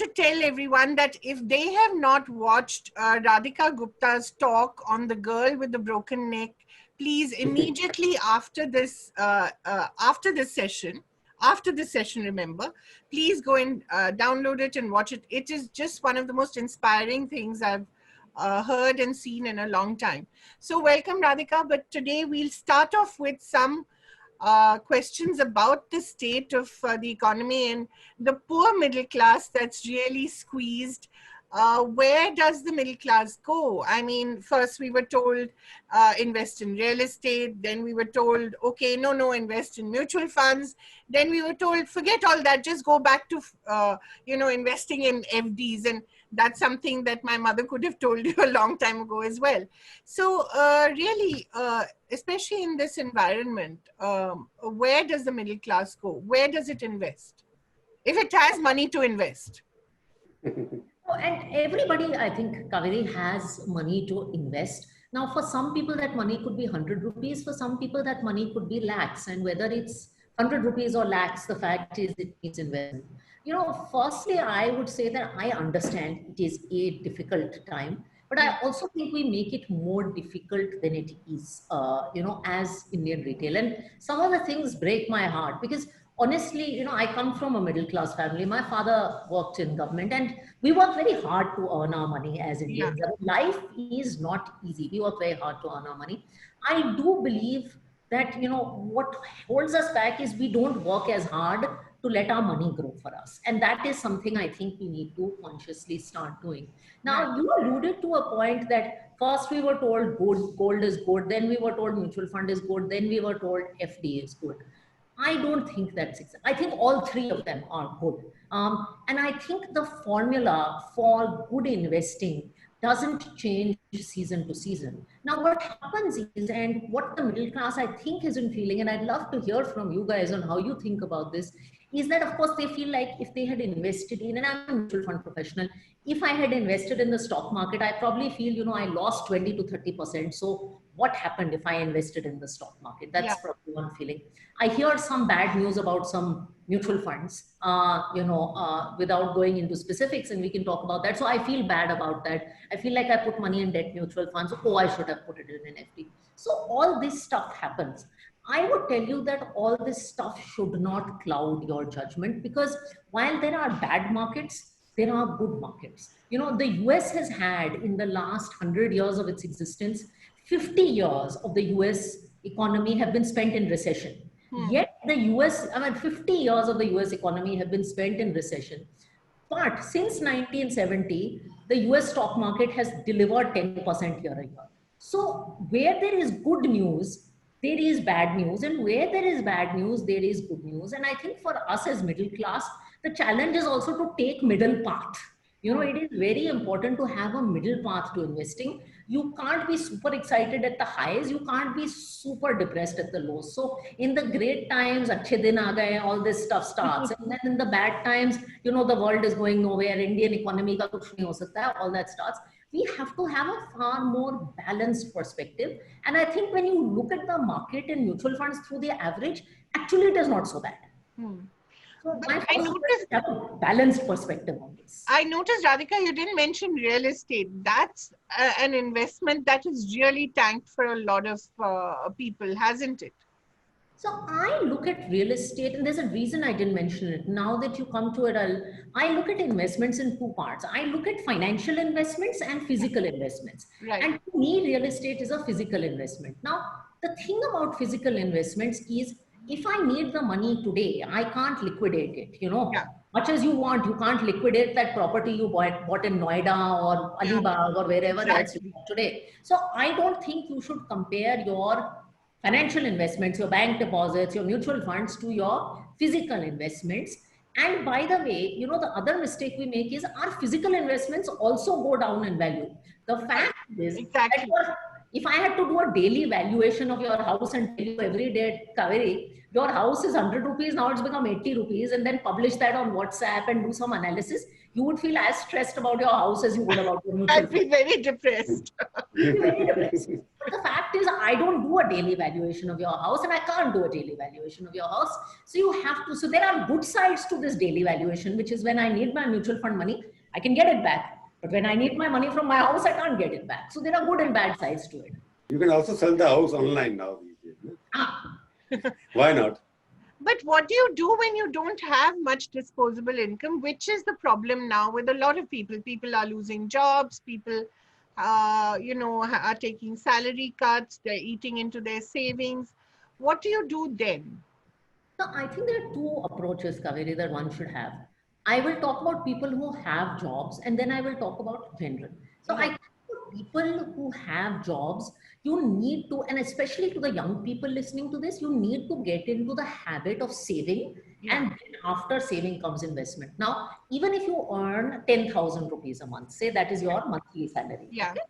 to tell everyone that if they have not watched Radhika Gupta's talk on the girl with the broken neck, please immediately after this session, remember, please go and download it and watch it. It is just one of the most inspiring things I've heard and seen in a long time. So welcome, Radhika. But today we'll start off with some questions about the state of the economy and the poor middle class that's really squeezed. Where does the middle class go? I mean, first we were told invest in real estate. Then we were told, okay, no, invest in mutual funds. Then we were told, forget all that, just go back to, investing in FDs. And that's something that my mother could have told you a long time ago as well. So really, especially in this environment, where does the middle class go? Where does it invest? If it has money to invest. And everybody, I think, Kaveri, has money to invest. Now, for some people, that money could be 100 rupees. For some people, that money could be lakhs. And whether it's 100 rupees or lakhs, the fact is it needs investment. Firstly, I would say that I understand it is a difficult time, but I also think we make it more difficult than it is, as Indian retail. And some of the things break my heart because honestly, I come from a middle class family. My father worked in government and we work very hard to earn our money as Indians. Yeah. Life is not easy. We work very hard to earn our money. I do believe that, what holds us back is we don't work as hard to let our money grow for us. And that is something I think we need to consciously start doing. Now, you alluded to a point that first we were told gold is good, then we were told mutual fund is good, then we were told FD is good. I don't think that's exact. I think all three of them are good. And I think the formula for good investing doesn't change season to season. Now, what happens is, and what the middle class I think isn't feeling, and I'd love to hear from you guys on how you think about this, is that of course they feel like if they had invested in, and I'm a mutual fund professional, if I had invested in the stock market, I probably feel, I lost 20 to 30%. So what happened if I invested in the stock market? That's probably one feeling. I hear some bad news about some mutual funds, without going into specifics, and we can talk about that. So I feel bad about that. I feel like I put money in debt mutual funds. Oh, I should have put it in an FD. So all this stuff happens. I would tell you that all this stuff should not cloud your judgment because while there are bad markets, there are good markets. The US has had in the last 100 years of its existence, 50 years of the US economy have been spent in recession. Yet the 50 years of the US economy have been spent in recession. But since 1970, the US stock market has delivered 10% year a year. So where there is good news, there is bad news. And where there is bad news, there is good news. And I think for us as middle class, the challenge is also to take middle path. It is very important to have a middle path to investing. You can't be super excited at the highs. You can't be super depressed at the lows. So in the great times, achhe din aa gaye, all this stuff starts. And then in the bad times, the world is going nowhere. Indian economy ka kuch nahi ho sakta, all that starts. We have to have a far more balanced perspective. And I think when you look at the market and mutual funds through the average, actually it is not so bad. So I noticed have a balanced perspective on this. I noticed, Radhika, you didn't mention real estate. That's an investment that is really tanked for a lot of people, hasn't it? So I look at real estate, and there's a reason I didn't mention it. Now that you come to it, I look at investments in two parts. I look at financial investments and physical investments. Right. And to me, real estate is a physical investment. Now, the thing about physical investments is, if I need the money today, I can't liquidate it, Much as you want, you can't liquidate that property you bought in Noida or Alibag or wherever else you bought today. So I don't think you should compare your financial investments, your bank deposits, your mutual funds to your physical investments. And by the way, the other mistake we make is our physical investments also go down in value. The fact is, exactly. If I had to do a daily valuation of your house and tell you every day, Kaveri, your house is 100 rupees, now it's become 80 rupees, and then publish that on WhatsApp and do some analysis, you would feel as stressed about your house as you would about your mutual I'd be very depressed. Very depressed. But the fact is, I don't do a daily valuation of your house, and I can't do a daily valuation of your house. So you have to. So there are good sides to this daily valuation, which is when I need my mutual fund money, I can get it back. But when I need my money from my house, I can't get it back. So there are good and bad sides to it. You can also sell the house online now these days. No? Ah. Why not? But what do you do when you don't have much disposable income, which is the problem now with a lot of people? People are losing jobs. People, are taking salary cuts. They're eating into their savings. What do you do then? So I think there are two approaches, Kaveri, that one should have. I will talk about people who have jobs, and then I will talk about general. So I think for people who have jobs, you need to, and especially to the young people listening to this, you need to get into the habit of saving. And then after saving comes investment. Now, even if you earn 10,000 rupees a month, say that is your monthly salary. Yeah. Okay?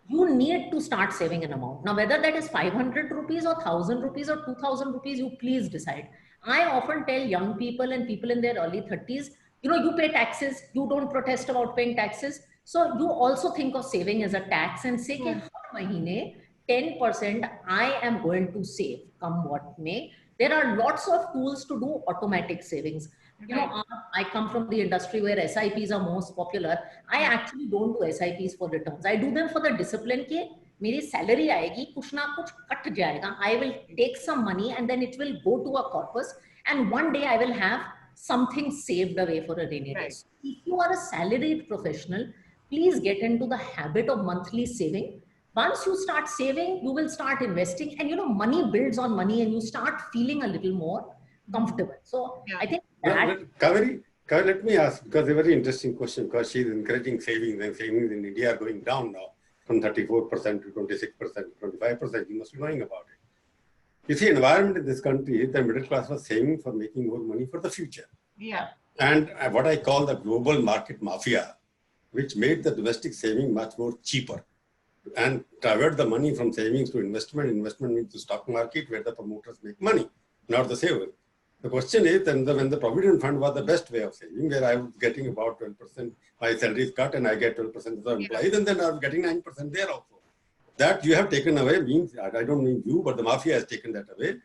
You need to start saving an amount. Now, whether that is 500 rupees or 1,000 rupees or 2,000 rupees, you please decide. I often tell young people and people in their early 30s, you pay taxes, you don't protest about paying taxes. So you also think of saving as a tax and say, कि हर महीने 10% I am going to save, come what may. There are lots of tools to do automatic savings. I come from the industry where SIPs are most popular. I actually don't do SIPs for returns. I do them for the discipline कि मेरी salary आएगी, कुछ ना कुछ cut जाएगा. I will take some money and then it will go to a corpus, and one day I will have something saved away for a rainy day. So if you are a salaried professional, please get into the habit of monthly saving. Once you start saving, you will start investing, and money builds on money, and you start feeling a little more comfortable. So I think that. Kaveri, let me ask, because a very interesting question, because she is encouraging savings, and savings in India are going down now from 34% to 26%, 25%. You must be knowing about it. You see, environment in this country, the middle class was saving for making more money for the future. Yeah. And what I call the global market mafia, which made the domestic saving much more cheaper and divert the money from savings to investment. Investment means the stock market where the promoters make money, not the saver. The question is, then when the provident fund was the best way of saving, where I was getting about 12%, my salary is cut and I get 12% of the employees, and then I was getting 9% there also. That you have taken away means, I don't mean you, but the mafia has taken that away,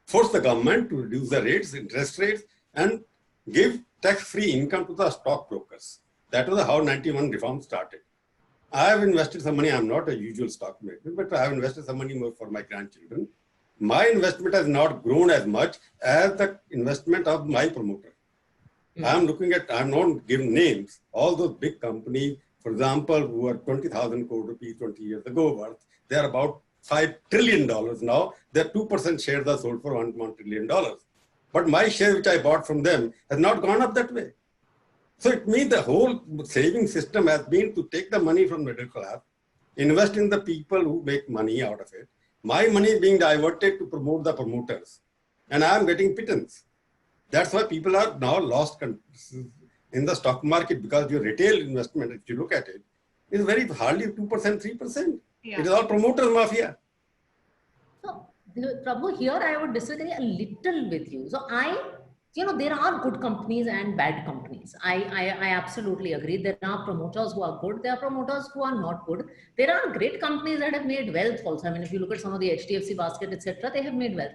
force the government to reduce the rates, interest rates, and give tax-free income to the stockbrokers. That was how 91 reform started. I have invested some money. I'm not a usual stock maker, but I have invested some money more for my grandchildren. My investment has not grown as much as the investment of my promoter. I'm not giving names, all those big companies, for example, who are 20,000 crore rupees 20 years ago worth, they are about $5 trillion now. Their 2% shares are sold for $1 trillion. But my share, which I bought from them, has not gone up that way. So it means the whole saving system has been to take the money from middle class, invest in the people who make money out of it. My money is being diverted to promote the promoters, and I am getting pittance. That's why people are now lost in the stock market, because your retail investment, if you look at it, is very hardly 2%, 3%. Yeah. It is all promoters mafia. So, Prabhu, here I would disagree a little with you. So there are good companies and bad companies. I absolutely agree. There are promoters who are good. There are promoters who are not good. There are great companies that have made wealth also. I mean, if you look at some of the HDFC basket, etc., they have made wealth.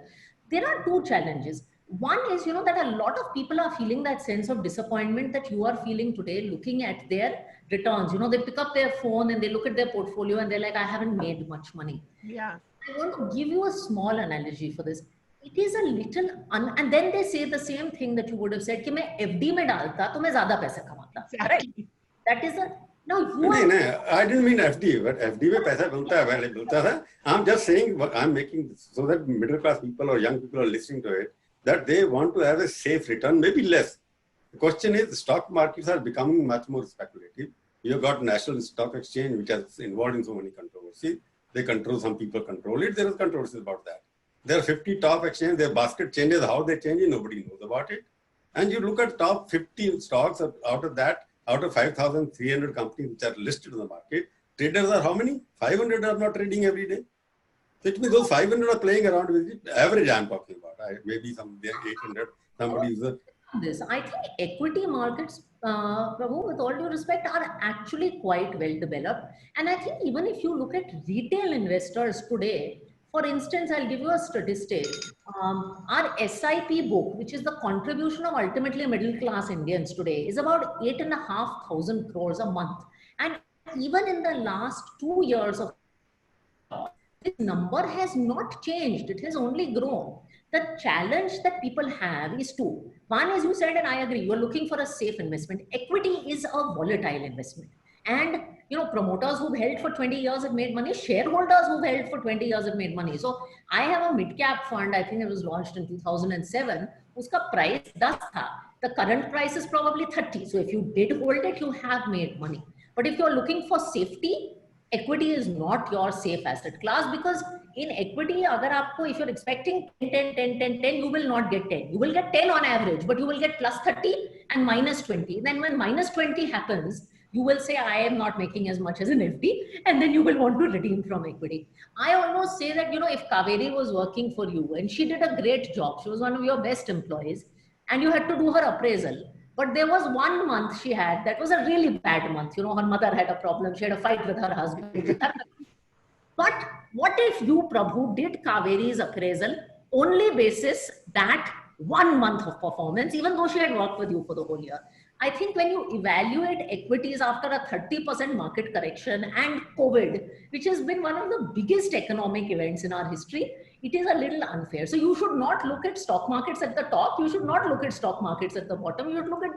There are two challenges. One is, that a lot of people are feeling that sense of disappointment that you are feeling today, looking at their returns. They pick up their phone and they look at their portfolio and they're like, I haven't made much money. Yeah. I want to give you a small analogy for this. It is a little, and then they say the same thing that you would have said, कि मैं FD में डालता तो मैं ज़्यादा पैसे कमाता. Right? That is now you are. I didn't mean FD, but FD में पैसा मिलता था. I'm just saying what I'm making so that middle class people or young people are listening to it, that they want to have a safe return, maybe less. The question is, the stock markets are becoming much more speculative. You've got National Stock Exchange, which is involved in so many controversies. They control, some people control it. There is controversy about that. There are 50 top exchanges, their basket changes, how they change it, nobody knows about it. And you look at top 50 stocks, out of 5,300 companies which are listed in the market, traders are how many? 500 are not trading every day. So it means those 500 are playing around with it. Average I'm talking about. Maybe some 800, somebody is this. I think equity markets Prabhu, with all due respect, are actually quite well developed. And I think even if you look at retail investors today, for instance, I'll give you a statistic. Our SIP book, which is the contribution of ultimately middle class Indians today, is about 8,500 crores a month. And even in the last 2 years of this number has not changed. It has only grown. The challenge that people have is two. One is, you said, and I agree, you're looking for a safe investment. Equity is a volatile investment. And promoters who've held for 20 years have made money. Shareholders who've held for 20 years have made money. So I have a mid-cap fund. I think it was launched in 2007. Uska price 10 tha. The current price is probably 30. So if you did hold it, you have made money. But if you're looking for safety, equity is not your safe asset class, because in equity, if you're expecting 10, 10, 10, 10, you will not get 10. You will get 10 on average, but you will get plus 30 and minus 20. Then when minus 20 happens, you will say, I am not making as much as an FD, and then you will want to redeem from equity. I almost say that, if Kaveri was working for you and she did a great job, she was one of your best employees, and you had to do her appraisal. But there was 1 month she had that was a really bad month. Her mother had a problem. She had a fight with her husband. But what if you, Prabhu, did Kaveri's appraisal only basis that 1 month of performance, even though she had worked with you for the whole year? I think when you evaluate equities after a 30% market correction and COVID, which has been one of the biggest economic events in our history, it is a little unfair. So you should not look at stock markets at the top. You should not look at stock markets at the bottom. You should look at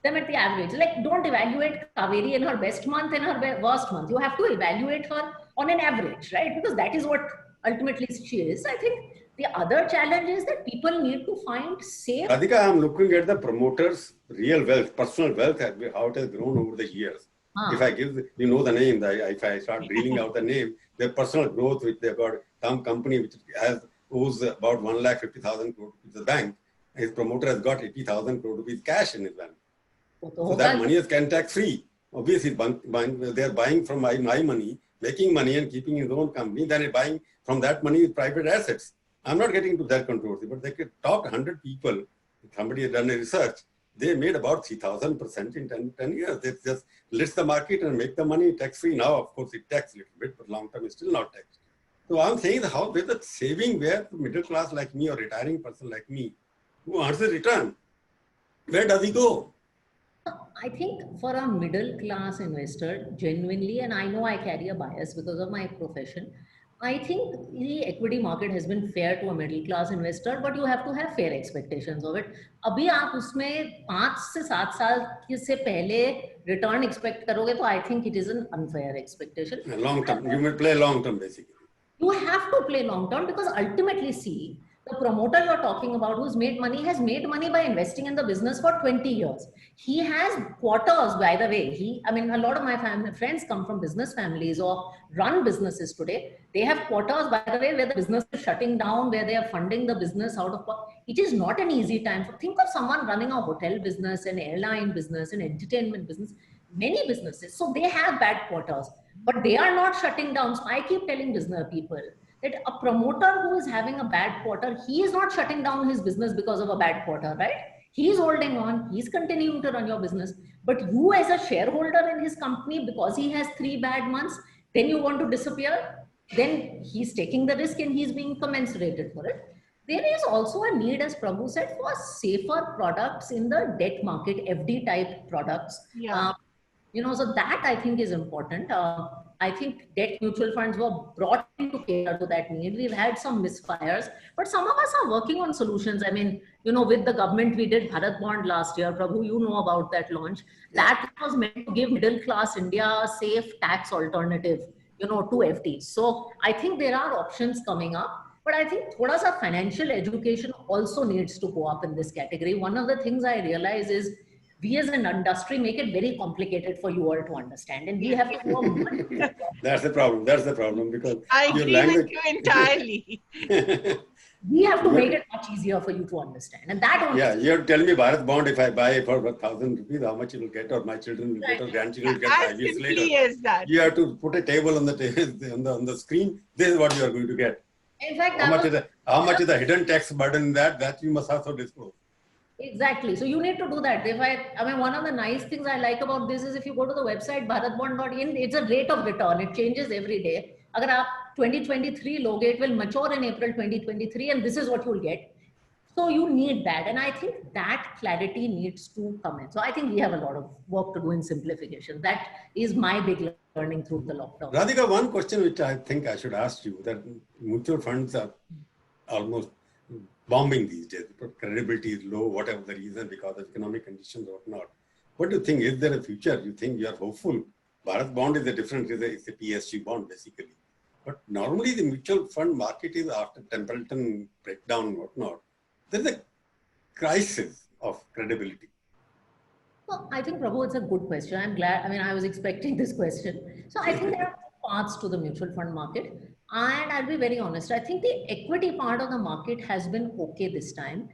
them at the average. Like, don't evaluate Kaveri in her best month and her worst month. You have to evaluate her on an average, right? Because that is what ultimately she is. I think the other challenge is that people need to find safe. Radhika, I'm looking at the promoters' real wealth, personal wealth, how it has grown over the years. If I give, the name, if I start reading out the name, their personal growth, which they've got, some company which owes about 1,50,000 crore to the bank, his promoter has got 80,000 crore rupees cash in his bank. So that money is tax free. Obviously, they're buying from my money, making money and keeping his own company, then buying from that money with private assets. I'm not getting into that controversy, but they could talk 100 people. Somebody has done a research. They made about 3,000% in 10 years. They just list the market and make the money tax free. Now, of course, it taxed a little bit, but long term is still not taxed. So I'm saying where the saving, where the middle class like me or retiring person like me who earns a return, where does he go? I think for a middle class investor, genuinely, and I know I carry a bias because of my profession, I think the equity market has been fair to a middle class investor, but you have to have fair expectations of it. अभी आप उसमें 5 से 7 साल से पहले return expect करोगे तो I think it is an unfair expectation. Long term, you may play long term basically. You have to play long term because ultimately, see, the promoter you're talking about who's made money has made money by investing in the business for 20 years. He has quarters, by the way. A lot of my friends come from business families or run businesses today. They have quarters, by the way, where the business is shutting down, where they are funding the business out of. It is not an easy time. Think of someone running a hotel business, an airline business, an entertainment business, many businesses. So they have bad quarters, but they are not shutting down. So I keep telling business people that a promoter who is having a bad quarter, he is not shutting down his business because of a bad quarter, right? He is holding on, he's continuing to run your business. But you as a shareholder in his company, because he has 3 bad months, then you want to disappear, then he's taking the risk and he's being compensated for it. There is also a need, as Prabhu said, for safer products in the debt market, FD type products. Yeah. So that I think is important. I think debt mutual funds were brought in to cater to that need. We've had some misfires, but some of us are working on solutions. With the government, we did Bharat Bond last year. Prabhu, you know about that launch. That was meant to give middle class India a safe tax alternative, to FD. So I think there are options coming up. But I think thoda sa financial education also needs to go up in this category. One of the things I realize is we as an industry make it very complicated for you all to understand, and we have to go much. That's the problem because I agree with you entirely. We have to make it much easier for you to understand, and that only. Yeah, you have to tell me Bharat Bond, if I buy for 1,000 rupees, how much you will get, or my children will get, or grandchildren will get 5 years later. Is that. You have to put a table on the on the screen. This is what you are going to get. In fact, how much is the hidden tax burden in that you must also disclose. Exactly. So you need to do that. I mean, one of the nice things I like about this is if you go to the website bharatbond.in, it's a rate of return. It changes every day. Agar aap 2023 loge, it will mature in April 2023, and this is what you'll get. So you need that. And I think that clarity needs to come in. So I think we have a lot of work to do in simplification. That is my big learning through the lockdown. Radhika, one question which I think I should ask you, that mutual funds are almost bombing these days. Credibility is low, whatever the reason, because of economic conditions or not. What do you think? Is there a future? You think you are hopeful? Bharat bond is a different, it's a PSG bond basically. But normally the mutual fund market is after Templeton breakdown and whatnot. There's a crisis of credibility. Well, I think, Prabhu, it's a good question. I'm glad. I mean, I was expecting this question. So I think there are two parts to the mutual fund market. And I'll be very honest. I think the equity part of the market has been okay this time.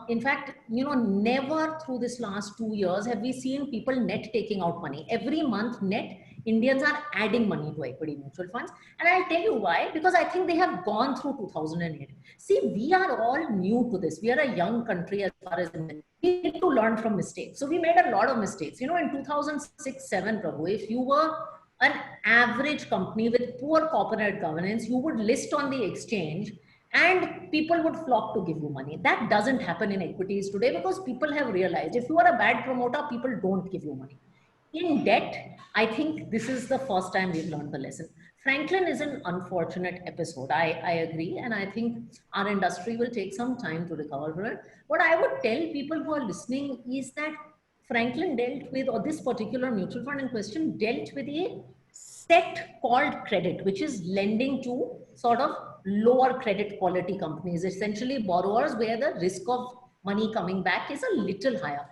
In fact, never through this last 2 years have we seen people net taking out money. Every month net, Indians are adding money to equity mutual funds. And I'll tell you why, because I think they have gone through 2008. See, we are all new to this. We are a young country as far as we need to learn from mistakes. So we made a lot of mistakes. In 2006-7, Prabhu, if you were an average company with poor corporate governance, you would list on the exchange and people would flock to give you money. That doesn't happen in equities today because people have realized if you are a bad promoter, people don't give you money. In debt, I think this is the first time we've learned the lesson. Franklin is an unfortunate episode. I agree. And I think our industry will take some time to recover from it. What I would tell people who are listening is that Franklin dealt with, or this particular mutual fund in question, dealt with a set called credit, which is lending to sort of lower credit quality companies, essentially borrowers where the risk of money coming back is a little higher.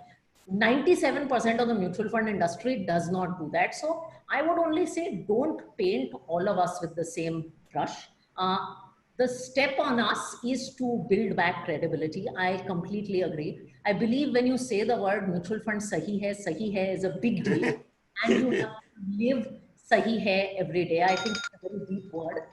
97% of the mutual fund industry does not do that. So I would only say don't paint all of us with the same brush. The step on us is to build back credibility. I completely agree. I believe when you say the word mutual fund sahi hai is a big deal. And you have to live sahi hai every day. I think it's a very deep word.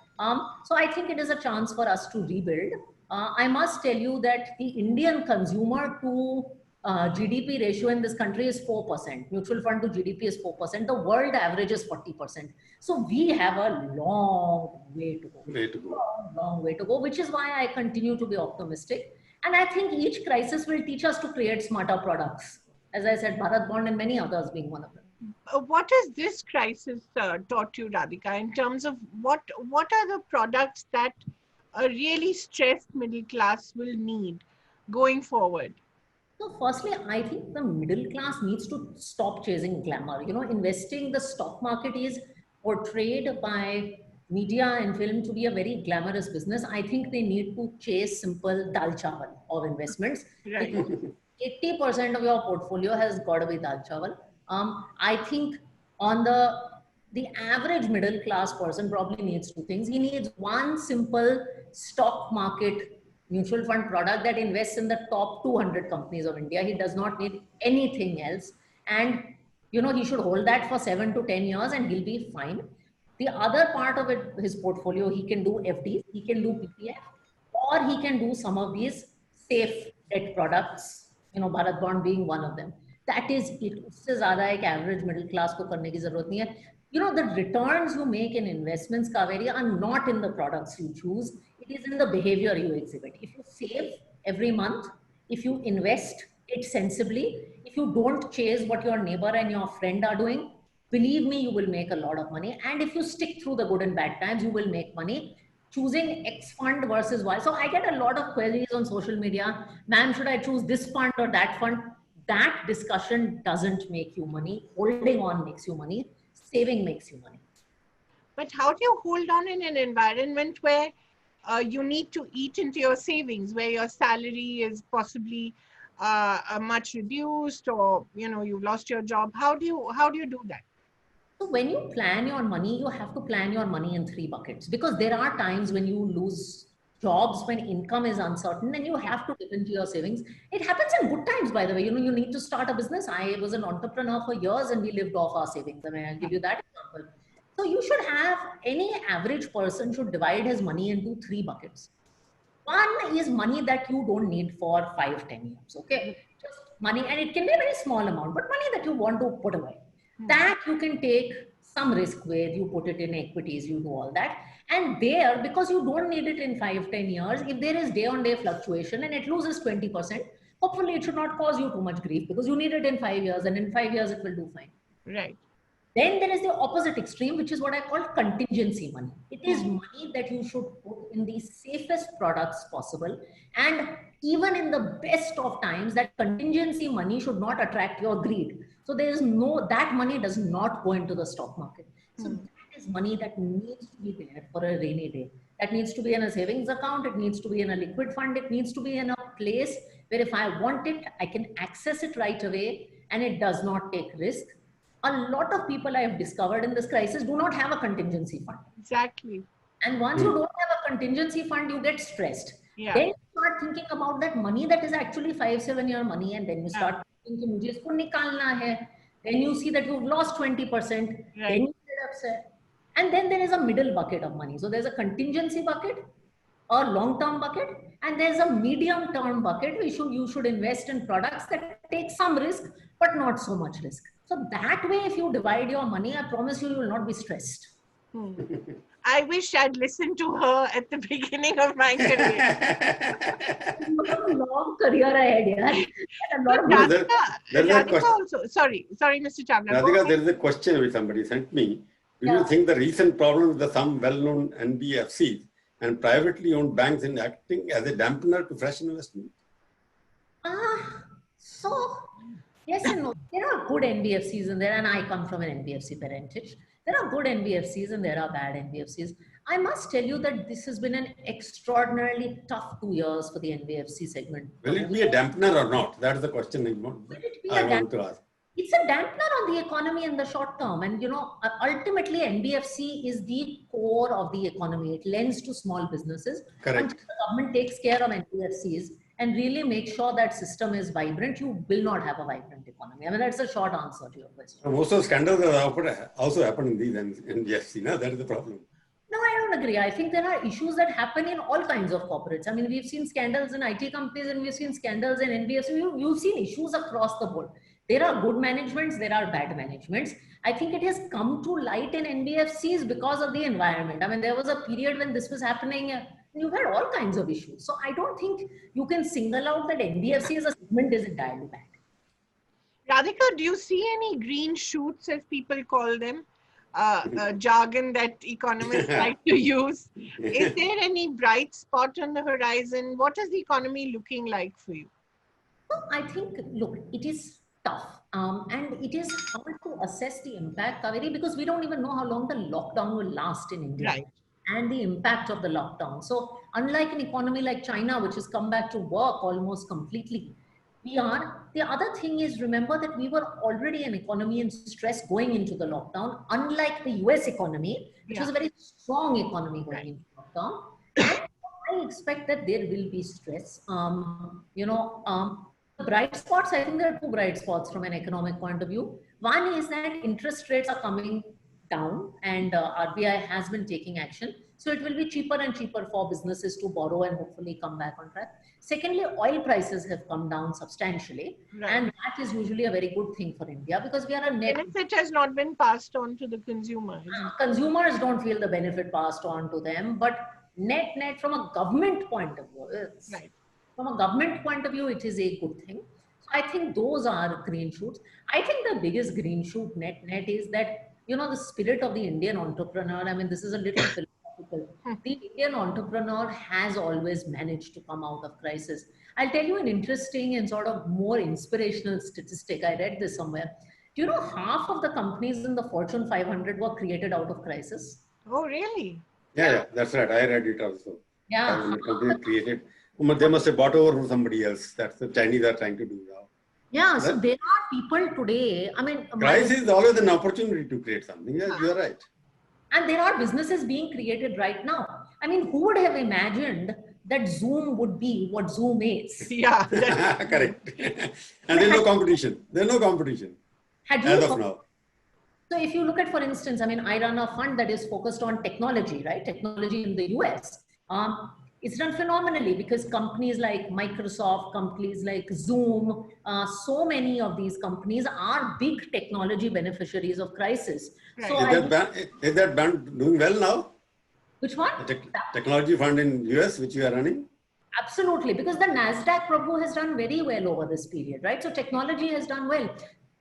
So I think it is a chance for us to rebuild. I must tell you that the Indian consumer to GDP ratio in this country is 4%. Mutual fund to GDP is 4%. The world average is 40%. So we have a long way to go. Long way to go, which is why I continue to be optimistic. And I think each crisis will teach us to create smarter products. As I said, Bharat Bond and many others being one of them. What has this crisis taught you, Radhika, in terms of what are the products that a really stressed middle class will need going forward? So firstly, I think the middle class needs to stop chasing glamour. Investing the stock market is portrayed by media and film to be a very glamorous business. I think they need to chase simple dal chawal of investments. Right. 80% of your portfolio has got to be dal chawal. I think on the average middle class person probably needs two things. He needs one simple stock market mutual fund product that invests in the top 200 companies of India. He does not need anything else. And, he should hold that for 7 to 10 years and he'll be fine. The other part of it, his portfolio, he can do FDs, he can do PPF, or he can do some of these safe debt products, Bharat Bond being one of them. That is it. उससे ज़्यादा एक average middle class को करने की ज़रूरत नहीं है. The returns you make in investments, Kaveri, are not in the products you choose. It is in the behavior you exhibit. If you save every month, if you invest it sensibly, if you don't chase what your neighbor and your friend are doing, believe me, you will make a lot of money. And if you stick through the good and bad times, you will make money. Choosing X fund versus Y. So I get a lot of queries on social media. Ma'am, should I choose this fund or that fund? That discussion doesn't make you money. Holding on makes you money. Saving makes you money. But how do you hold on in an environment where you need to eat into your savings, where your salary is possibly much reduced, or you've lost your job? How do you do that? So when you plan your money, you have to plan your money in 3 buckets, because there are times when you lose jobs, when income is uncertain, and you have to dip into your savings. It happens in good times, by the way. You need to start a business. I was an entrepreneur for years and we lived off our savings. I mean, I'll give you that example. So you should have, any average person should divide his money into 3 buckets. One is money that you don't need for 5-10 years. Okay. Just money, and it can be a very small amount, but money that you want to put away. That you can take some risk with, you put it in equities, you do all that. And there, because you don't need it in 5-10 years, if there is day on day fluctuation and it loses 20%, hopefully it should not cause you too much grief because you need it in 5 years, and in 5 years it will do fine. Right. Then there is the opposite extreme, which is what I call contingency money. It is money that you should put in the safest products possible. And even in the best of times, that contingency money should not attract your greed. So there is no, that money does not go into the stock market. So that is money that needs to be there for a rainy day. That needs to be in a savings account. It needs to be in a liquid fund. It needs to be in a place where if I want it, I can access it right away and it does not take risk. A lot of people I have discovered in this crisis do not have a contingency fund. Exactly. And once you don't have a contingency fund, you get stressed. Yeah. Then you start thinking about that money that is actually 5-7 year money, and then you start thinking, "Mujhe isko nikalna hai." Then you see that you've lost 20%. Right. Then you get upset. And then there is a middle bucket of money. So there's a contingency bucket, a long-term bucket, and there's a medium-term bucket which you should invest in products that take some risk, but not so much risk. So that way, if you divide your money, I promise you, you will not be stressed. I wish I'd listened to her at the beginning of my career. You have a long career ahead, yeah. And a lot of No, money. there's a Radhika question. also, sorry, Mr. Chavla. Go Radhika, ahead. there is a question which somebody sent me. Do you Yeah. think the recent problem with some well-known NBFCs and privately owned banks in acting as a dampener to fresh investment? So, yes and no. There are good NBFCs in there, and I come from an NBFC parentage. There are good NBFCs and there are bad NBFCs. I must tell you that this has been an extraordinarily tough 2 years for the NBFC segment. Will it be a dampener or not? That's the question I want to ask. It's a dampener on the economy in the short term. And, ultimately, NBFC is the core of the economy. It lends to small businesses. Correct. Until the government takes care of NBFCs and really make sure that system is vibrant, you will not have a vibrant economy. I mean, that's a short answer to your question. Most of the scandals have also happened in these NBFC. No? That is the problem. No, I don't agree. I think there are issues that happen in all kinds of corporates. I mean, we've seen scandals in IT companies and we've seen scandals in NBFC. You've seen issues across the board. There are good managements, there are bad managements. I think it has come to light in NBFCs because of the environment. I mean, there was a period when this was happening. You had all kinds of issues. So I don't think you can single out that NBFC as a segment is entirely bad. Radhika, do you see any green shoots, as people call them? Jargon that economists like to use. Is there any bright spot on the horizon? What is the economy looking like for you? So I think, look, it is tough. And it is hard to assess the impact, Kaveri, because we don't even know how long the lockdown will last in India. Right. And the impact of the lockdown. So unlike an economy like China, which has come back to work almost completely, the other thing is, remember that we were already an economy in stress going into the lockdown, unlike the US economy, which was a very strong economy going into lockdown. And I expect that there will be stress. Bright spots, I think there are two bright spots from an economic point of view. One is that interest rates are coming down and RBI has been taking action. So it will be cheaper and cheaper for businesses to borrow and hopefully come back on track. Secondly, oil prices have come down substantially. Right. And that is usually a very good thing for India because we are a net. Benefit has not been passed on to the consumer. Consumers don't feel the benefit passed on to them, but net from a government point of view, Right. From a government point of view, it is a good thing. So I think those are green shoots. I think the biggest green shoot net is that, the spirit of the Indian entrepreneur. I mean, this is a little philosophical. The Indian entrepreneur has always managed to come out of crisis. I'll tell you an interesting and sort of more inspirational statistic. I read this somewhere. Do you know half of the companies in the Fortune 500 were created out of crisis? Oh, really? Yeah, that's right. I read it also. Yeah. Company created. They must have bought over from somebody else. That's the Chinese are trying to do now. Yeah, so there are people today, I mean... Crisis is always an opportunity to create something. Yes, you're right. And there are businesses being created right now. I mean, who would have imagined that Zoom would be what Zoom is? Yeah. Correct. And there's no competition. There's no competition as of now. So if you look at, for instance, I mean, I run a fund that is focused on technology, right? Technology in the US. It's done phenomenally because companies like Microsoft, companies like Zoom, so many of these companies are big technology beneficiaries of crisis. Right. So Is that bank doing well now? which one? The technology fund in US, which you are running? Absolutely, because the NASDAQ, Prabhu, has done very well over this period, right? So technology has done well.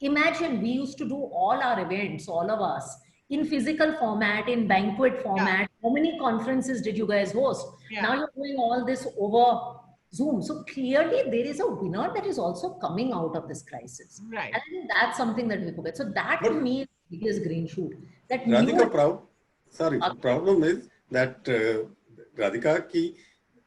Imagine we used to do all our events, all of us, in physical format, in banquet format. How many conferences did you guys host? Now you're doing all this over Zoom. So clearly there is a winner that is also coming out of this crisis. Right. And I think that's something that we forget. So that to me is the biggest green shoot. That Radhika, problem is that Radhika,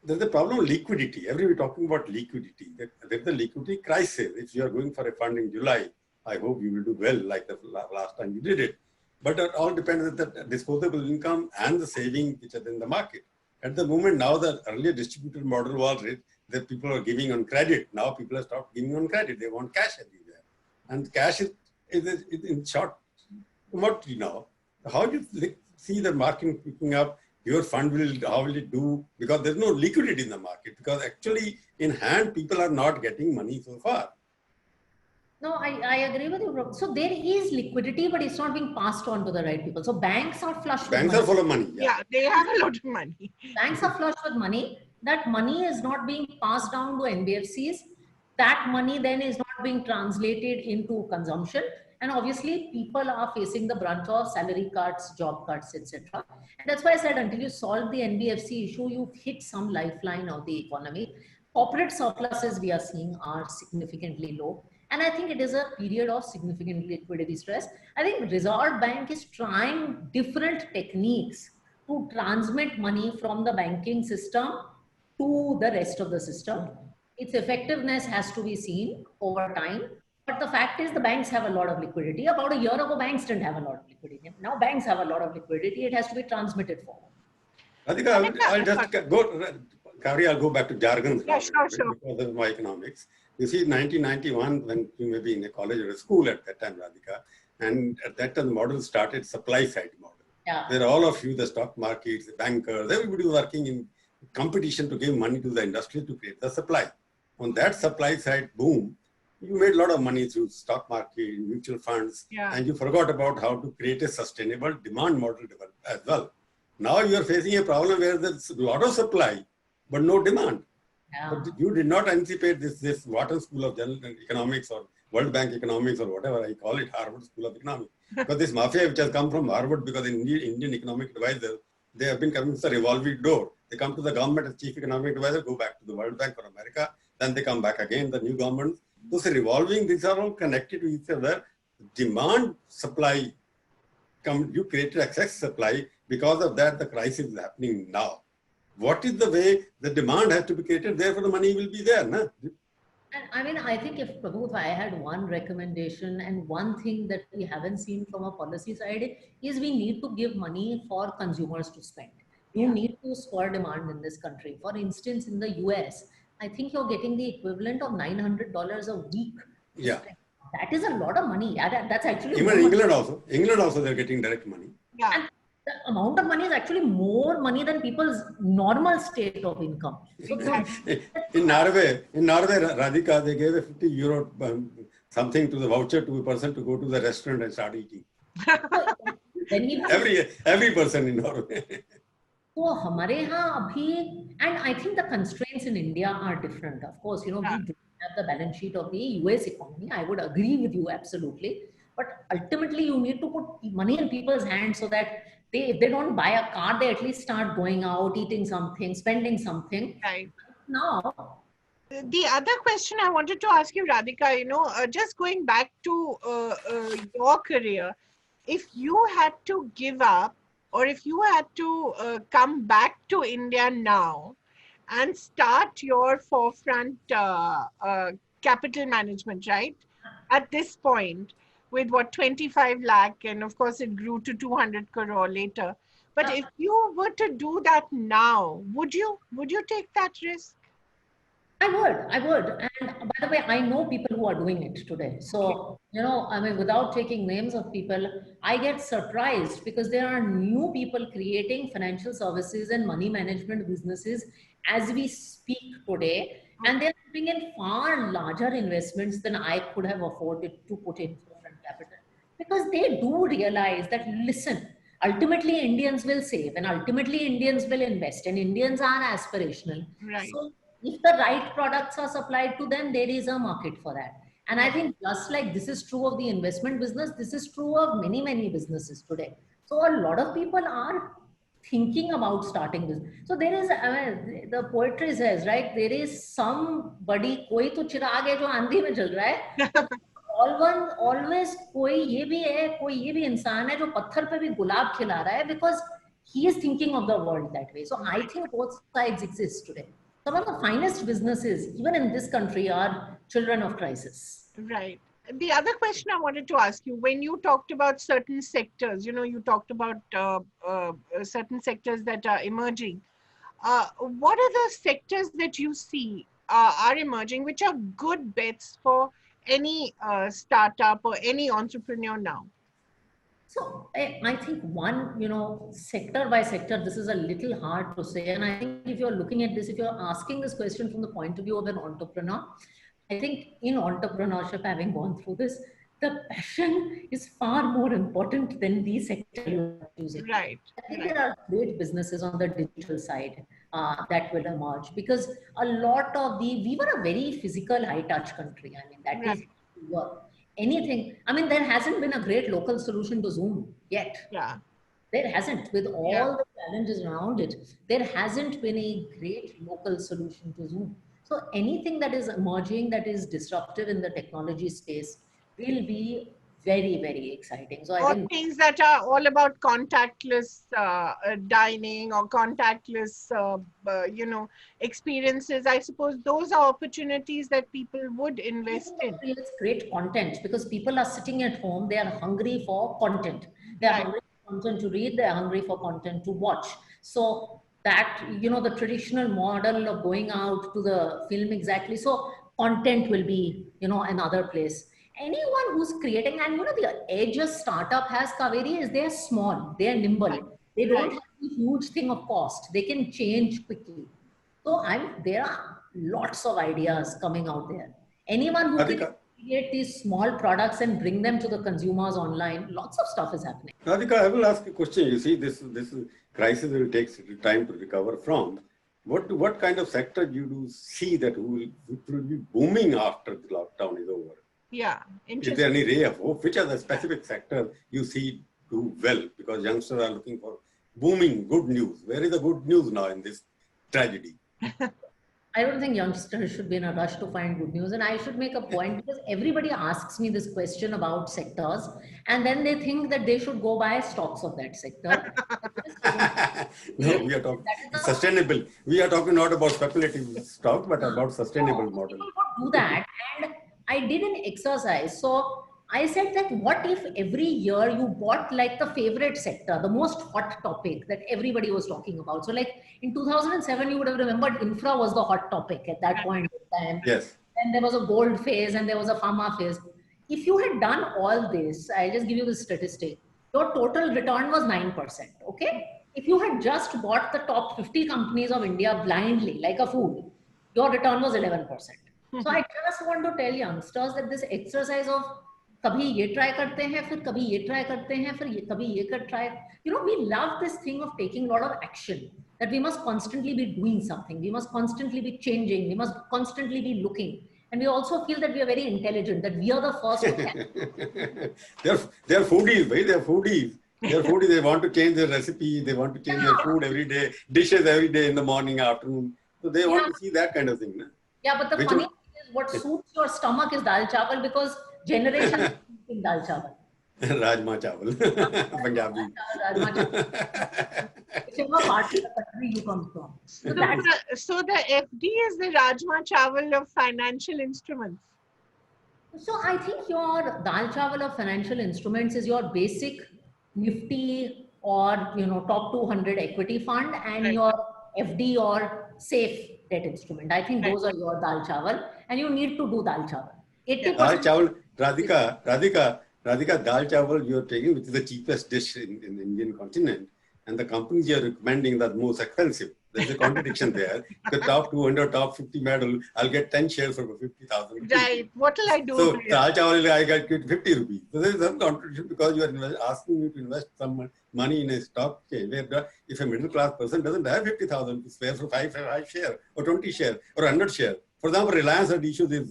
there's a problem of liquidity. Everybody talking about liquidity. There's a liquidity crisis. If you are going for a fund in July, I hope you will do well like the last time you did it. But it all depends on the disposable income and the saving which are in the market. At the moment, now the earlier distributed model was that people are giving on credit. Now people have stopped giving on credit. They want cash everywhere. And cash is in short commodity now. How do you see the market picking up? Your fund how will it do? Because there's no liquidity in the market. Because actually, in hand, people are not getting money so far. No, I agree with you, bro. So there is liquidity, but it's not being passed on to the right people. So banks are flush with money. Banks are full of money. Yeah, they have a lot of money. Banks are flush with money. That money is not being passed down to NBFCs. That money then is not being translated into consumption. And obviously, people are facing the brunt of salary cuts, job cuts, etc. And that's why I said until you solve the NBFC issue, you've hit some lifeline of the economy. Corporate surpluses we are seeing are significantly low. And I think it is a period of significant liquidity stress. I think Reserve Bank is trying different techniques to transmit money from the banking system to the rest of the system. Its effectiveness has to be seen over time. But the fact is the banks have a lot of liquidity. About a year ago, banks didn't have a lot of liquidity. Now banks have a lot of liquidity. It has to be transmitted forward. Radhika, I'll just go, Kari, I'll go back to jargon sure. because of my economics. You see, 1991, when you may be in a college or a school at that time, Radhika, and at that time the model started supply side model. Yeah. Where all of you, the stock markets, the bankers, everybody was working in competition to give money to the industry to create the supply. On that supply side boom, you made a lot of money through stock market, mutual funds, and you forgot about how to create a sustainable demand model as well. Now you are facing a problem where there's a lot of supply, but no demand. Yeah. But you did not anticipate this Wharton School of General Economics or World Bank Economics or whatever I call it, Harvard School of Economics. Because this mafia which has come from Harvard, because in Indian economic advisor, they have been coming to the revolving door. They come to the government as chief economic advisor, go back to the World Bank or America, then they come back again, the new government. Those revolving, these are all connected to each other. Demand, supply, you created excess supply. Because of that, the crisis is happening now. What is the way the demand has to be created? Therefore, the money will be there. No? And I mean, I think if Prabhu, if I had one recommendation and one thing that we haven't seen from a policy side is we need to give money for consumers to spend. You need to spur demand in this country. For instance, in the US, I think you're getting the equivalent of $900 a week. Yeah. That is a lot of money. That's actually even England also. England also they're getting direct money. Yeah. And the amount of money is actually more money than people's normal state of income. So in Norway, Radhika, they gave a 50 euro something to the voucher to a person to go to the restaurant and start eating. every person in Norway. So हमारे यहाँ अभी, and I think the constraints in India are different. Of course, we don't have the balance sheet of the US economy. I would agree with you absolutely. But ultimately, you need to put money in people's hands so that if they don't buy a car, they at least start going out, eating something, spending something. Right. Now, the other question I wanted to ask you, Radhika, just going back to your career, if you had to give up or if you had to come back to India now and start your forefront capital management, right? At this point, with what 25 lakh, and of course it grew to 200 crore later. But if you were to do that now, would you take that risk? I would. And by the way, I know people who are doing it today. So, you know, I mean, without taking names of people, I get surprised because there are new people creating financial services and money management businesses as we speak today. And they're putting in far larger investments than I could have afforded to put in for front capital. Because they do realize that, listen, ultimately Indians will save and ultimately Indians will invest and Indians are aspirational. Right. So if the right products are supplied to them, there is a market for that. And I think just like this is true of the investment business, this is true of many, many businesses today. So a lot of people are thinking about starting business. So there is, I mean, the poetry says, right, there is somebody, कोई तो चिराग है जो आंधी में जल रहा है. Always कोई ये भी है, कोई ये भी इंसान है जो पत्थर पे भी गुलाब खिला रहा है, because he is thinking of the world that way. So I think both sides exist today. Some of the finest businesses, even in this country, are children of crisis. Right. The other question I wanted to ask you, when you talked about certain sectors, you know, you talked about certain sectors that are emerging. What are the sectors that you see are emerging, which are good bets for any startup or any entrepreneur now? So I think one, you know, sector by sector, this is a little hard to say. And I think if you're looking at this, if you're asking this question from the point of view of an entrepreneur, I think in entrepreneurship, having gone through this, the passion is far more important than the sector you're choosing. Right. I think Right. there are great businesses on the digital side that will emerge because a lot of we were a very physical, high touch country. I mean, that is Right. anything. I mean, there hasn't been a great local solution to Zoom yet. Yeah. There hasn't, with all Yeah. the challenges around it, there hasn't been a great local solution to Zoom. So anything that is emerging, that is disruptive in the technology space will be very, very exciting. So I Or think things that are all about contactless dining or contactless, you know, experiences. I suppose those are opportunities that people would invest in. creates great content because people are sitting at home, they are hungry for content. They are Right. hungry for content to read, they are hungry for content to watch. So that, you know, the traditional model of going out to the film exactly. So content will be, you know, another place. Anyone who's creating, and you know, the edge a startup has, Kaveri, is they're small, they're nimble. They don't Right. have a huge thing of cost. They can change quickly. So there are lots of ideas coming out there. Anyone who can Radhika, create these small products and bring them to the consumers online, lots of stuff is happening. Radhika, I will ask a question. You see, this crisis will take time to recover from. What kind of sector you do see that will be booming after the lockdown is over? Yeah. Is Interesting. there any ray of hope? Which are the specific sector you see do well? Because youngsters are looking for booming good news. Where is the good news now in this tragedy? I don't think youngsters should be in a rush to find good news. And I should make a point because everybody asks me this question about sectors and then they think that they should go buy stocks of that sector. No, we are talking sustainable. We are talking not about speculative stock, but about sustainable model. People would do that. And I did an exercise. So I said that what if every year you bought like the favorite sector, the most hot topic that everybody was talking about. So like in 2007, you would have remembered infra was the hot topic at that point in time. Yes. And there was a gold phase and there was a pharma phase. If you had done all this, I'll just give you the statistic. Your total return was 9%. Okay. If you had just bought the top 50 companies of India blindly, like a fool, your return was 11%. So I just want to tell youngsters that this exercise of कभी ये try करते हैं, फिर कभी ये try करते हैं, फिर कभी ये कर try. You know, we love this thing of taking a lot of action. That we must constantly be doing something. We must constantly be changing. We must constantly be looking. And we also feel that we are very intelligent, that we are the first to catch. They're foodies, right? They're foodies. They're foodies. They want to change their recipe. They want to change their food every day, dishes every day in the morning, afternoon. So they want to see that kind of thing. Na? Yeah, but the funny thing is what suits your stomach is dal chawal because generations eating dal chawal. Rajma chawal, Punjabi. Rajma chawal. Whichever part of the country you come from. So So the FD is the Rajma Chawal of financial instruments. So I think your dal chawal of financial instruments is your basic Nifty or, you know, top 200 equity fund and Right. your FD or safe debt instrument. I think those are your dal chawal, and you need to do dal chawal. 80%. Dal chawal, Radhika, dal chawal you're taking, which is the cheapest dish in the Indian continent, and the companies you're recommending that most expensive. There's a contradiction there. The top 200, top 50 medal, I'll get 10 shares for 50,000 rupees. Right. What will I do? So dal chawal, I get 50 rupees. So there is some contradiction because you are asking me to invest some money in a stock chain where if a middle class person doesn't have 50,000 to spare for 5 share or 20 share or 100 share. For example, Reliance had issued this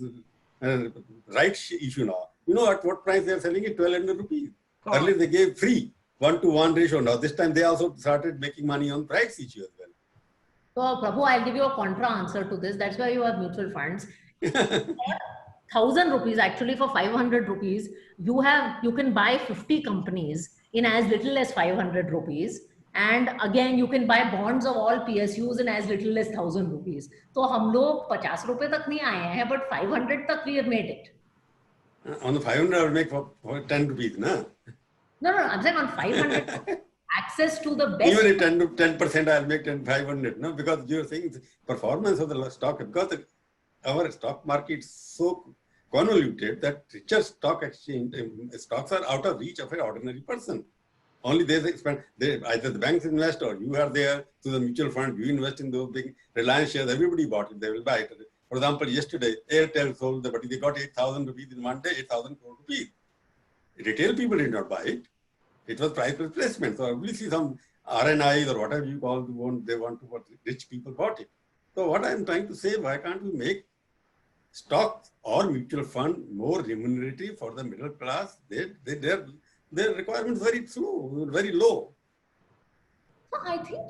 rights issue now. You know at what price they are selling it? 1,200 rupees. Earlier they gave free 1-to-1 ratio. Now this time they also started making money on rights issue as well. So Prabhu, I'll give you a contra answer to this. That's why you have mutual funds. 1,000 rupees actually for 500 rupees. You can buy 50 companies in as little as 500 rupees. And again, you can buy bonds of all PSUs in as little as 1,000 rupees. So हम लोग 50 रुपए तक नहीं आए हैं, but 500 तक we have made it. On the 500, I will make for 10 rupees, na? No, I'm saying on 500, access to the best. Even at 10%, I'll make 500, no? Because you're saying performance of the stock, because our stock market is so convoluted that richer stock exchange stocks are out of reach of an ordinary person. Only they expand. Either the banks invest or you are there to the mutual fund. You invest in those big Reliance shares. Everybody bought it. They will buy it. For example, yesterday Airtel sold the, but they got 8,000 rupees in one day. 8,000 crore rupees. Retail people did not buy it. It was price replacement. So obviously some RNIs or whatever you call they want to. What rich people bought it. So what I am trying to say, why can't we make stocks or mutual fund more remunerative for the middle class? Their requirements very low. So I think,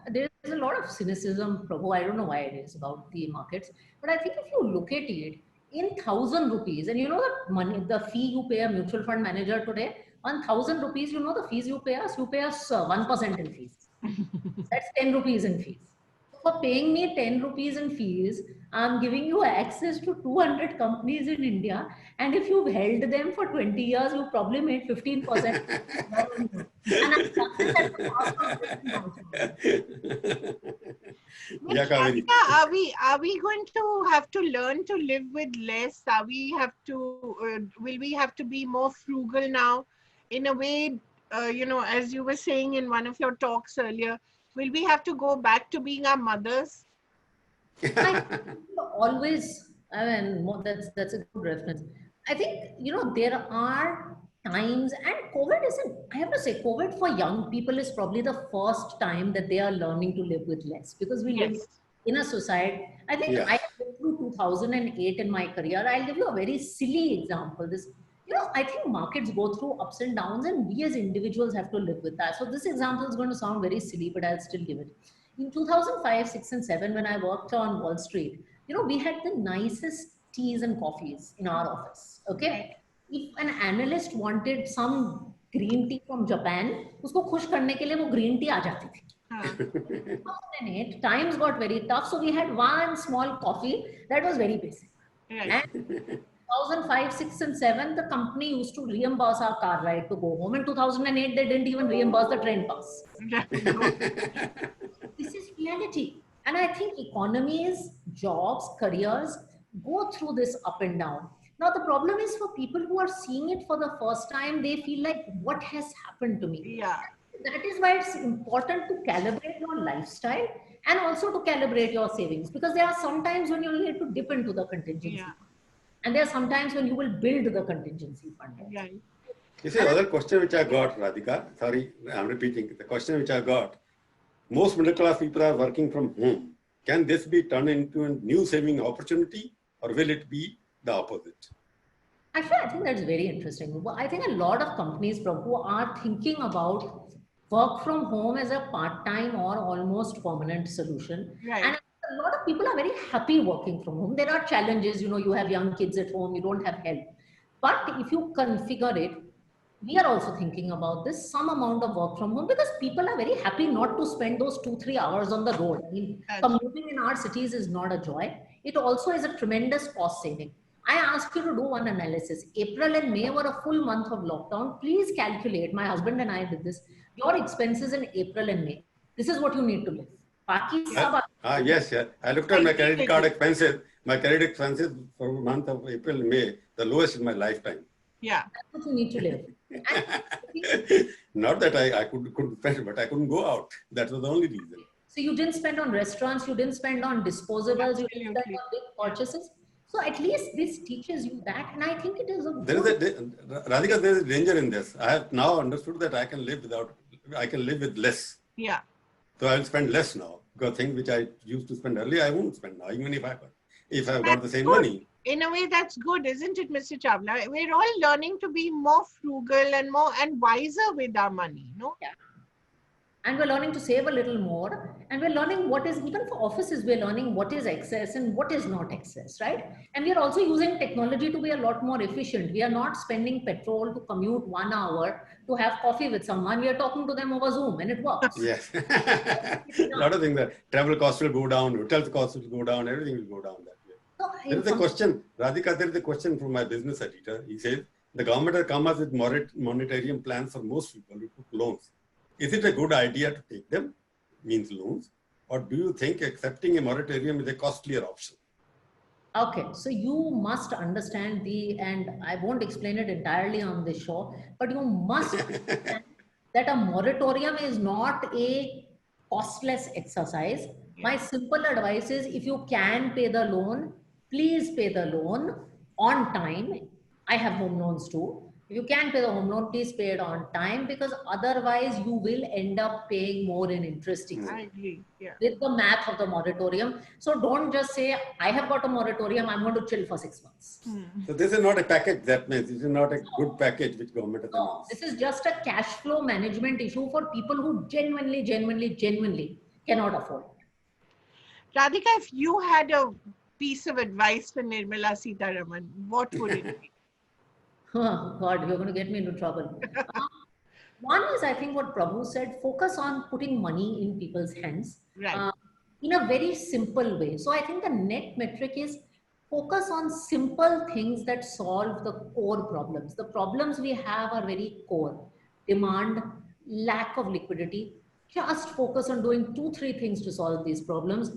there is a lot of cynicism, Prabhu. I don't know why it is about the markets, but I think if you look at it in 1,000 rupees, and the fee you pay a mutual fund manager today, 1,000 rupees, the fees you pay us 1% in fees. That's 10 rupees in fees. For paying me 10 rupees in fees, I'm giving you access to 200 companies in India. And if you've held them for 20 years, you probably made 15%. Are we going to have to learn to live with less? Will we have to be more frugal now? In a way, as you were saying in one of your talks earlier, will we have to go back to being our mothers? Always, that's a good reference. I think, there are times, and COVID I have to say, COVID for young people is probably the first time that they are learning to live with less, because we live in a society. I think I went through 2008 in my career. I'll give you a very silly example. I think markets go through ups and downs, and we as individuals have to live with that. So this example is going to sound very silly, but I'll still give it. In 2005, 6 and 7, when I worked on Wall Street, we had the nicest teas and coffees in our office. Okay. If an analyst wanted some green tea from Japan, usko khush karne ke liye wo green tea aa jati thi. 2008, times got very tough. So we had one small coffee that was very basic. And 2005, 6 and 7, the company used to reimburse our car ride to go home. In 2008, they didn't even reimburse the train pass. This is reality. And I think economies, jobs, careers go through this up and down. Now, the problem is for people who are seeing it for the first time, they feel like, what has happened to me? Yeah. That is why it's important to calibrate your lifestyle and also to calibrate your savings, because there are some times when you need to dip into the contingency. Yeah. And there are some times when you will build the contingency fund. Yeah. This is another question which I got, Radhika. Sorry, I'm repeating. The question which I got. Most middle class people are working from home. Can this be turned into a new saving opportunity, or will it be the opposite? Actually, I think that's very interesting. I think a lot of companies, Prabhu, are thinking about work from home as a part-time or almost permanent solution. Right. And a lot of people are very happy working from home. There are challenges, you have young kids at home, you don't have help. But if you configure it, we are also thinking about this, some amount of work from home, because people are very happy not to spend those 2-3 hours on the road. I mean, commuting in our cities is not a joy. It also is a tremendous cost saving. I asked you to do one analysis. April and May were a full month of lockdown. Please calculate, my husband and I did this, your expenses in April and May. This is what you need to live. Yes, yeah. I looked at my credit card expenses. My credit expenses for the month of April, May, the lowest in my lifetime. Yeah. That's what you need to live. Not that I couldn't spend, but I couldn't go out. That was the only reason. So you didn't spend on restaurants, you didn't spend on disposables, you didn't spend Absolutely. on big purchases. So at least this teaches you that, and I think it is a There is good. Radhika, there is danger in this. I have now understood that I can live with less. Yeah. So I'll spend less now because things which I used to spend earlier, I won't spend now, even if I've got the same Good. money. In a way, that's good, isn't it, Mr. Chawla? We're all learning to be more frugal and more and wiser with our money, no? Yeah. And we're learning to save a little more, and we're learning what is, even for offices, we're learning what is excess and what is not excess, right? And we're also using technology to be a lot more efficient. We are not spending petrol to commute 1 hour to have coffee with someone. We are talking to them over Zoom, and it works. Yes. A lot of things that travel costs will go down, hotel costs will go down, everything will go down that way. So, There is a question, Radhika, there is a question from my business editor. He says, the government has come up with monetarium plans for most people who took loans. Is it a good idea to take them, means loans, or do you think accepting a moratorium is a costlier option? Okay, so you must understand and I won't explain it entirely on this show, but you must understand that a moratorium is not a costless exercise. My simple advice is, if you can pay the loan, please pay the loan on time. I have home loans too. If you can pay the home loan, please pay it on time, because otherwise you will end up paying more in interest expense. I agree. Yeah. With the math of the moratorium. So don't just say, I have got a moratorium, I'm going to chill for 6 months. So this is not a package, that means this is not a good package which government has No, announced. this is just a cash flow management issue for people who genuinely cannot afford it. Radhika, if you had a piece of advice for Nirmala Sitharaman, what would it be? Oh God, you're going to get me into trouble. One is, I think what Prabhu said, focus on putting money in people's hands. Right. In a very simple way. So I think the net metric is focus on simple things that solve the core problems. The problems we have are very core. Demand, lack of liquidity. Just focus on doing 2-3 things to solve these problems.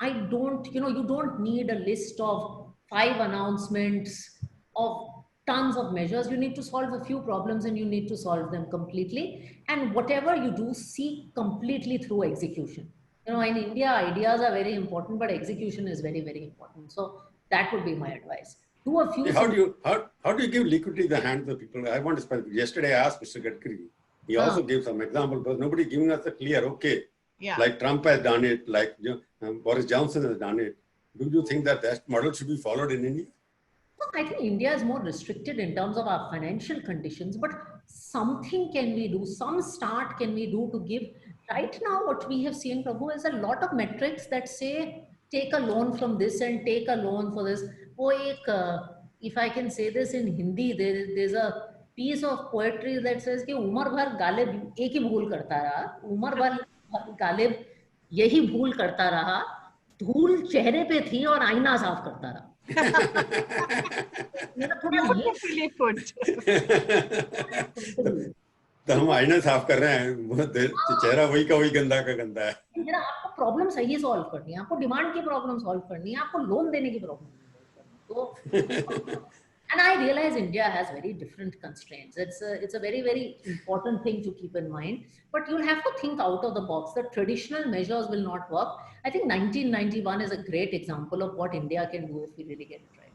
You don't need a list of 5 announcements of tons of measures. You need to solve a few problems and you need to solve them completely. And whatever you do, see completely through execution. In India, ideas are very important, but execution is very, very important. So that would be my advice. Do a few. How do you give liquidity in the hands of people? I want to spend. Yesterday I asked Mr. Gadkari. He also gave some example, but nobody giving us a clear, okay. Yeah. Like Trump has done it, like Boris Johnson has done it. Do you think that model should be followed in India? I think India is more restricted in terms of our financial conditions, but something can we do, some start can we do to give. Right now, what we have seen, Prabhu, is a lot of metrics that say, take a loan from this and take a loan for this. If I can say this in Hindi, there's a piece of poetry that says कि उम्र भर गालिब एक ही भूल करता रहा, उम्र भर गालिब यही भूल करता रहा, धूल चेहरे पे थी और आईना साफ करता रहा. Beautifully put. तो हम आईना साफ कर रहे हैं, चेहरा वही का वही गंदा का गंदा है. आपको प्रॉब्लम सही सॉल्व करनी है, आपको डिमांड की प्रॉब्लम सॉल्व करनी है, आपको लोन देने की problem. And I realize India has very different constraints. It's a very, very important thing to keep in mind. But you'll have to think out of the box. The traditional measures will not work. I think 1991 is a great example of what India can do if we really get it right.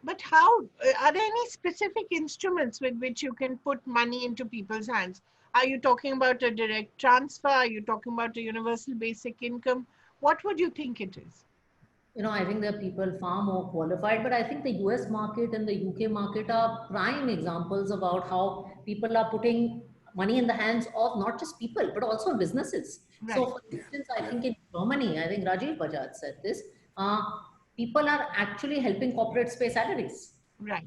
But how, are there any specific instruments with which you can put money into people's hands? Are you talking about a direct transfer? Are you talking about a universal basic income? What would you think it is? I think there are people far more qualified, but I think the US market and the UK market are prime examples about how people are putting money in the hands of not just people, but also businesses. Right. So for instance, I think in Germany, I think Rajiv Bajaj said this, people are actually helping corporates pay salaries. Right.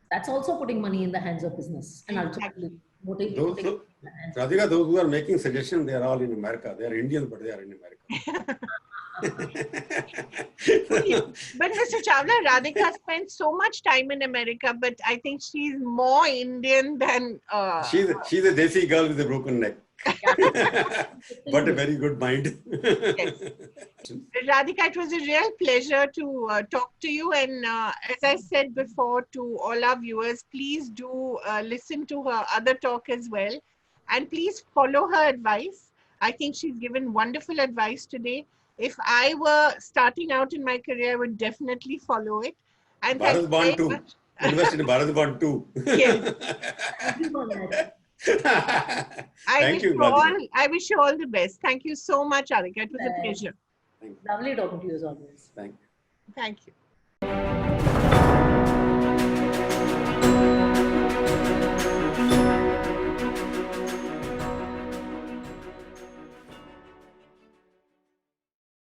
That's also putting money in the hands of business. And ultimately, Radhika, those who are making suggestions, they are all in America. They are Indians, but they are in America. But Mr. Chawla, Radhika spent so much time in America, but I think she's more Indian than... She's a desi girl with a broken neck. But a very good mind. Radhika, it was a real pleasure to talk to you. And as I said before to all our viewers, please do listen to her other talk as well. And please follow her advice. I think she's given wonderful advice today. If I were starting out in my career, I would definitely follow it. And thank you Bharat Bond very 2. much. Invest in Bharat Bond 2. Yes. Thank you, Radhika. I wish you all the best. Thank you so much, Radhika. It was a pleasure. Lovely talking to you as always. Thank you. Thank you.